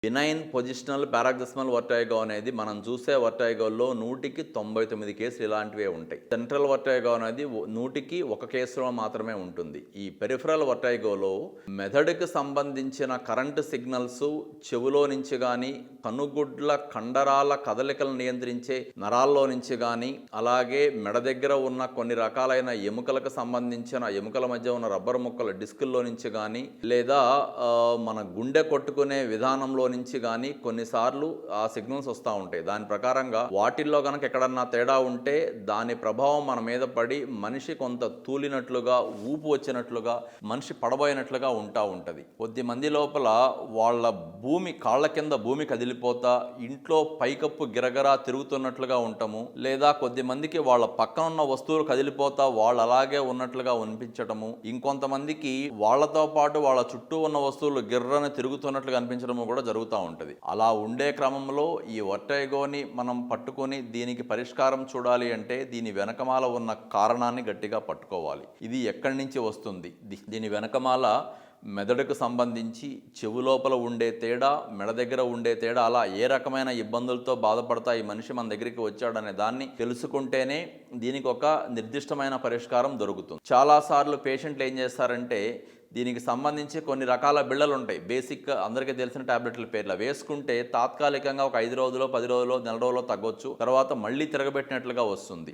Benign positional పారాగ్జిస్మల్ vertigo అనేది మనం చూసే వర్టైగోల్లో 100కి 99 కేసులు ఇలాంటివే ఉంటాయి. సెంట్రల్ వర్టైగో అనేది 100కి 1 కేసులో మాత్రమే ఉంటుంది. ఈ పెరిఫరల్ వర్టైగోలో మెదడుకి సంబంధించిన కరెంటు సిగ్నల్స్ చెవులో నుంచి కానీ, కనుగుడ్ల కండరాల కదలికలను నియంత్రించే నరాల్లో నుంచి కానీ, అలాగే మెడ దగ్గర ఉన్న కొన్ని రకాలైన ఎముకలకు సంబంధించిన ఎముకల మధ్య ఉన్న రబ్బర్ ముక్కల డిస్కుల్లో నుంచి కానీ, లేదా మన గుండె కొట్టుకునే విధానంలో నుంచి కానీ కొన్నిసార్లు ఆ సిగ్నల్స్ వస్తూ ఉంటాయి. దాని ప్రకారంగా వాటిల్లో కనుక ఎక్కడన్నా తేడా ఉంటే దాని ప్రభావం మన మీద పడి మనిషి కొంత తూలినట్లుగా, ఊపు వచ్చినట్లుగా, మనిషి పడబోయినట్లుగా ఉంటుంది. కొద్ది మంది లోపల వాళ్ళ కాళ్ళ కింద భూమి కదిలిపోతా ఇంట్లో పైకప్పు గిరగరా తిరుగుతున్నట్లుగా ఉంటాము, లేదా కొద్ది మందికి వాళ్ళ పక్కన ఉన్న వస్తువులు కదిలిపోతా వాళ్ళు అలాగే ఉన్నట్లుగా అనిపించటము, ఇంకొంతమందికి వాళ్ళతో పాటు వాళ్ళ చుట్టూ ఉన్న వస్తువులు గిర్రని తిరుగుతున్నట్లుగా అనిపించడము కూడా జరుగుతూ ఉంటుంది. అలా ఉండే క్రమంలో ఈ వర్టైగోని మనం పట్టుకొని దీనికి పరిష్కారం చూడాలి అంటే దీని వెనకమాల ఉన్న కారణాన్ని గట్టిగా పట్టుకోవాలి. ఇది ఎక్కడి నుంచి వస్తుంది? దీని వెనకమాల మెదడుకు సంబంధించి చెవు లోపల ఉండే తేడా, మెడ దగ్గర ఉండే తేడా, అలా ఏ రకమైన ఇబ్బందులతో బాధపడతా ఈ మనిషి మన దగ్గరికి వచ్చాడనే దాన్ని తెలుసుకుంటేనే దీనికి ఒక నిర్దిష్టమైన పరిష్కారం దొరుకుతుంది. చాలాసార్లు పేషెంట్లు ఏం చేస్తారంటే దీనికి సంబంధించి కొన్ని రకాల బిళ్ళలు ఉంటాయి. బేసిక్ అందరికీ తెలిసిన టాబ్లెట్ల పేర్లు వేసుకుంటే తాత్కాలికంగా ఒక 5 రోజులో, 10 రోజులో, నెల రోజులో తగ్గొచ్చు, తర్వాత మళ్ళీ తిరగబెట్టినట్లుగా వస్తుంది.